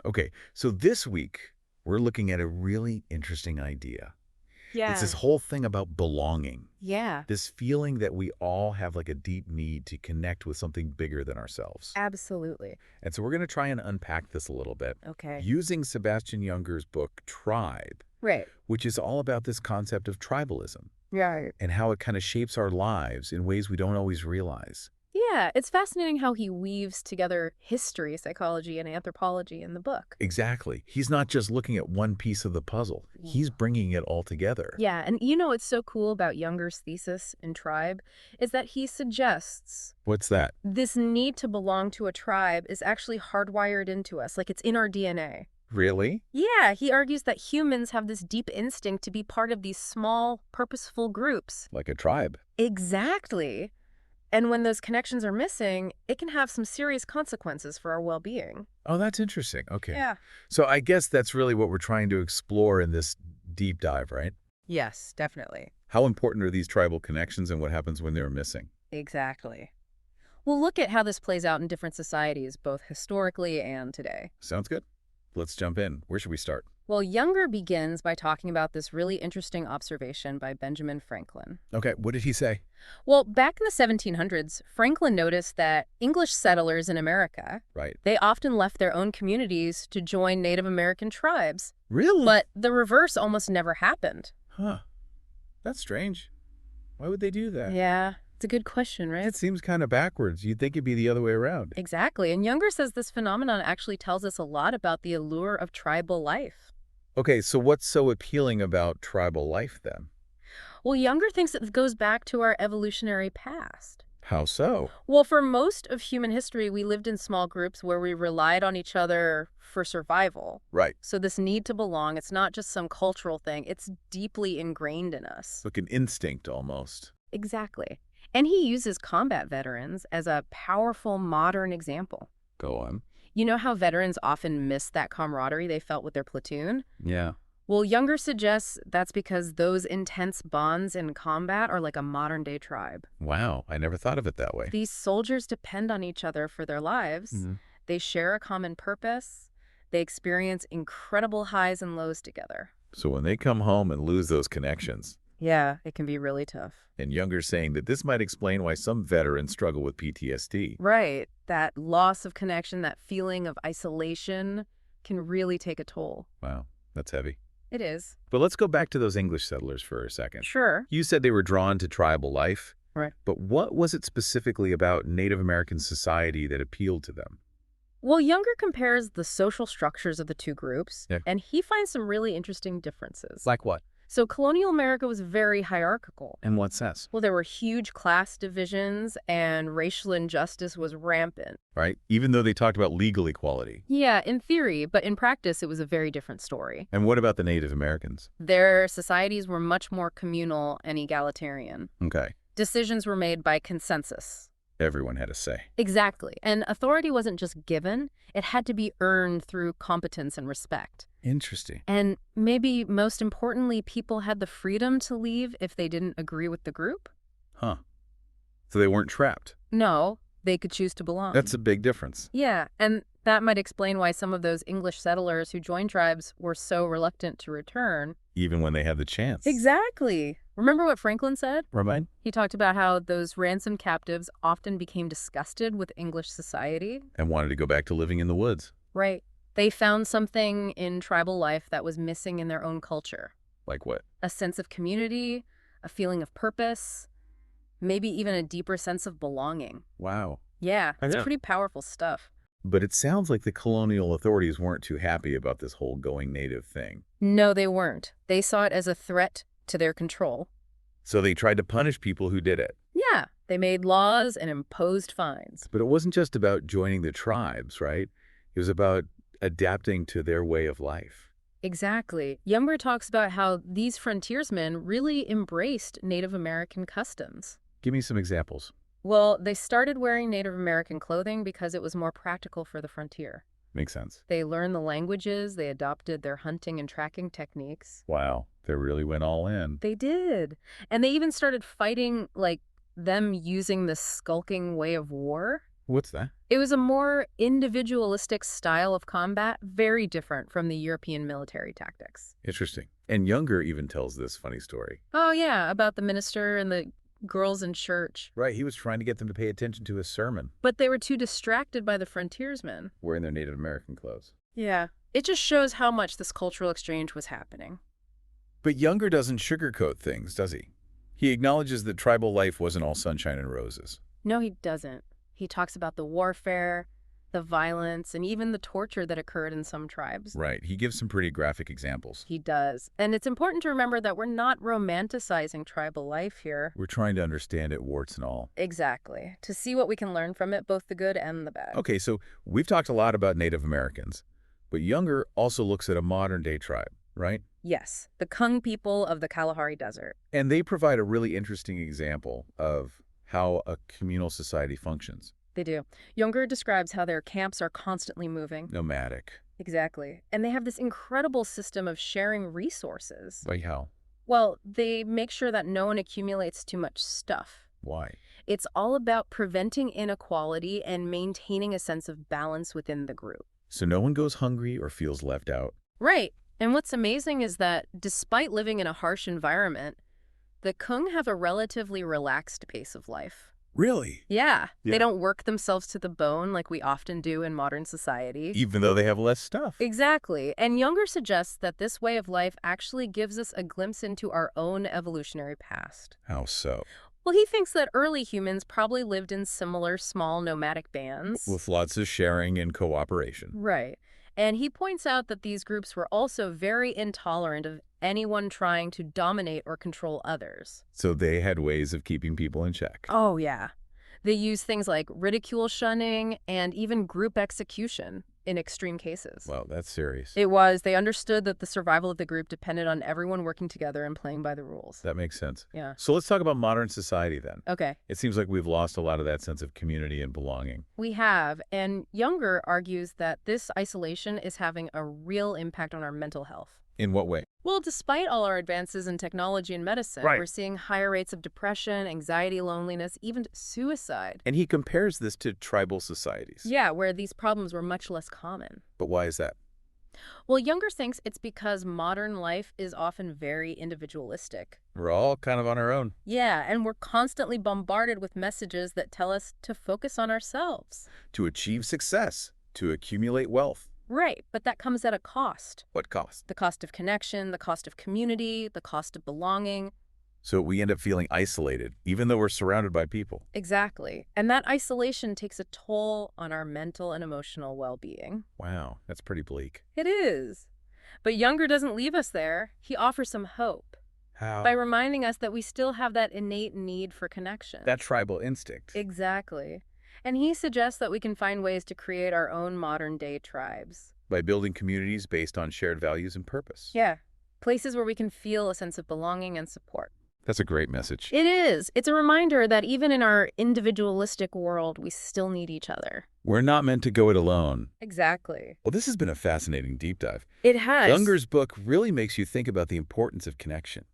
Okay, so this week, we're looking at a really interesting idea. It's this Yeah. whole thing about belonging, Yeah, this feeling that we all have like a deep need to connect with something bigger than ourselves. absolutely. And so we're going to try and unpack this a little bit Okay. using Sebastian Junger's book, Tribe, Right. which is all about this concept of tribalism Right. and how it kind of shapes our lives in ways we don't always realize. Yeah, it's fascinating how he weaves together history, psychology, and anthropology in the book. Exactly. He's not just looking at one piece of the puzzle. He's bringing it all together. Yeah, and what's so cool about Junger's thesis in Tribe is that he suggests What's that? this need to belong to a tribe is actually hardwired into us, like it's in our DNA. Really? Yeah, he argues that humans have this deep instinct to be part of these small, purposeful groups. Like a tribe. Exactly. And when those connections are missing, it can have some serious consequences for our well-being. Oh, that's interesting. Okay. Yeah. So I guess that's really what we're trying to explore in this deep dive, right? Yes, definitely. How important are these tribal connections and what happens when they're missing? Exactly. We'll look at how this plays out in different societies, both historically and today. Sounds good. Let's jump in. Where should we start? Well, Younger begins by talking about this really interesting observation by Benjamin Franklin. Okay, what did he say? Well, back in the 1700s, Franklin noticed that English settlers in America, Right. they often left their own communities to join Native American tribes. Really? But the reverse almost never happened. Huh. That's strange. Why would they do that? Yeah, it's a good question, right? It seems kind of backwards. You'd think it'd be the other way around. Exactly. And Younger says this phenomenon actually tells us a lot about the allure of tribal life. Okay, so what's so appealing about tribal life then? Well, Younger thinks it goes back to our evolutionary past. How so? Well, for most of human history, we lived in small groups where we relied on each other for survival. Right. So this need to belong, it's not just some cultural thing, it's deeply ingrained in us. Like an instinct almost. Exactly. And he uses combat veterans as a powerful modern example. Go on. You know how veterans often miss that camaraderie they felt with their platoon? Yeah. Well, Younger suggests that's because those intense bonds in combat are like a modern-day tribe. Wow, I never thought of it that way. These soldiers depend on each other for their lives. Mhm. They share a common purpose. They experience incredible highs and lows together. So when they come home and lose those connections, Yeah, it can be really tough. and Younger's saying that this might explain why some veterans struggle with PTSD. Right. That loss of connection, that feeling of isolation can really take a toll. Wow, that's heavy. It is. But let's go back to those English settlers for a second. Sure. You said they were drawn to tribal life. Right. But what was it specifically about Native American society that appealed to them? Well, Younger compares the social structures of the two groups, Yeah. and he finds some really interesting differences. Like what? So colonial America was very hierarchical. In what sense? Well, there were huge class divisions, and racial injustice was rampant. Right? Even though they talked about legal equality. Yeah, in theory, but in practice, it was a very different story. And what about the Native Americans? Their societies were much more communal and egalitarian. Okay. Decisions were made by consensus. Everyone had a say. Exactly. And authority wasn't just given, it had to be earned through competence and respect. Interesting. And maybe most importantly, people had the freedom to leave if they didn't agree with the group? Huh. So they weren't trapped. No, they could choose to belong. That's a big difference. Yeah, and that might explain why some of those English settlers who joined tribes were so reluctant to return. Even when they had the chance. Exactly. Remember what Franklin said? Remind? He talked about how those ransomed captives often became disgusted with English society. And wanted to go back to living in the woods. Right. They found something in tribal life that was missing in their own culture. Like what? A sense of community, a feeling of purpose, maybe even a deeper sense of belonging. Wow. Yeah, I it's know. pretty powerful stuff. But it sounds like the colonial authorities weren't too happy about this whole going native thing. No, they weren't. They saw it as a threat to their control. So they tried to punish people who did it. Yeah, they made laws and imposed fines. But it wasn't just about joining the tribes, right? It was about adapting to their way of life. Exactly. Younger talks about how these frontiersmen really embraced Native American customs. Give me some examples. Well, they started wearing Native American clothing because it was more practical for the frontier. Makes sense. They learned the languages, they adopted their hunting and tracking techniques. Wow. They really went all in. They did. And they even started fighting, like, them using the skulking way of war. What's that? It was a more individualistic style of combat, very different from the European military tactics. Interesting. And Younger even tells this funny story. Oh, yeah, about the minister and the girls in church. Right, he was trying to get them to pay attention to his sermon, But they were too distracted by the frontiersmen. wearing their Native American clothes. Yeah. It just shows how much this cultural exchange was happening. But Younger doesn't sugarcoat things, does he? He acknowledges that tribal life wasn't all sunshine and roses. No, he doesn't. He talks about the warfare, the violence, and even the torture that occurred in some tribes. Right, he gives some pretty graphic examples. He does. And it's important to remember that we're not romanticizing tribal life here. We're trying to understand it, warts and all. Exactly. To see what we can learn from it, both the good and the bad. Okay, so we've talked a lot about Native Americans, but Younger also looks at a modern-day tribe, right? Yes, the Kung people of the Kalahari Desert. And they provide a really interesting example of how a communal society functions. They do. Younger describes how their camps are constantly moving. Nomadic. Exactly. And they have this incredible system of sharing resources. Like how? Well, they make sure that no one accumulates too much stuff. Why? It's all about preventing inequality and maintaining a sense of balance within the group. So no one goes hungry or feels left out. Right. And what's amazing is that despite living in a harsh environment, the Kung have a relatively relaxed pace of life. Really? Yeah, Yeah. they don't work themselves to the bone like we often do in modern society. Even though they have less stuff. Exactly. And Younger suggests that this way of life actually gives us a glimpse into our own evolutionary past. How so? Well, he thinks that early humans probably lived in similar small nomadic bands. With lots of sharing and cooperation. Right. And he points out that these groups were also very intolerant of anyone trying to dominate or control others. So they had ways of keeping people in check. Oh, yeah. They use things like ridicule shunning and even group execution in extreme cases. Well, that's serious. It was. They understood that the survival of the group depended on everyone working together and playing by the rules. That makes sense. Yeah. So let's talk about modern society then. Okay. It seems like we've lost a lot of that sense of community and belonging. We have. And Younger argues that this isolation is having a real impact on our mental health. In what way? Well, despite all our advances in technology and medicine, Right. we're seeing higher rates of depression, anxiety, loneliness, even suicide. And he compares this to tribal societies. Yeah, where these problems were much less common. But why is that? Well, Younger thinks it's because modern life is often very individualistic. We're all kind of on our own. Yeah, and we're constantly bombarded with messages that tell us to focus on ourselves. To achieve success, to accumulate wealth. Right, but that comes at a cost. What cost? The cost of connection, the cost of community, the cost of belonging. So we end up feeling isolated, even though we're surrounded by people. Exactly. And that isolation takes a toll on our mental and emotional well-being. Wow, that's pretty bleak. It is. But Younger doesn't leave us there. He offers some hope How? by reminding us that we still have that innate need for connection. That tribal instinct. Exactly. And he suggests that we can find ways to create our own modern-day tribes. By building communities based on shared values and purpose. Yeah, places where we can feel a sense of belonging and support. That's a great message. It is. It's a reminder that even in our individualistic world, we still need each other. We're not meant to go it alone. Exactly. Well, this has been a fascinating deep dive. It has. Younger's book really makes you think about the importance of connection.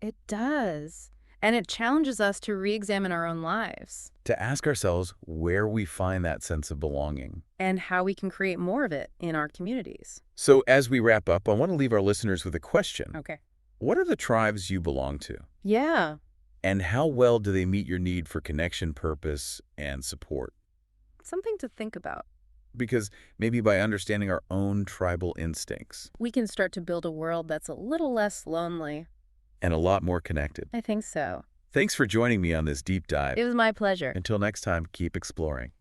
It does. And it challenges us to re-examine our own lives To ask ourselves where we find that sense of belonging. and how we can create more of it in our communities. So as we wrap up, I want to leave our listeners with a question. Okay. What are the tribes you belong to? Yeah. And how well do they meet your need for connection, purpose, and support? Something to think about. Because maybe by understanding our own tribal instincts We can start to build a world that's a little less lonely. and a lot more connected. I think so. Thanks for joining me on this deep dive. It was my pleasure. Until next time, keep exploring.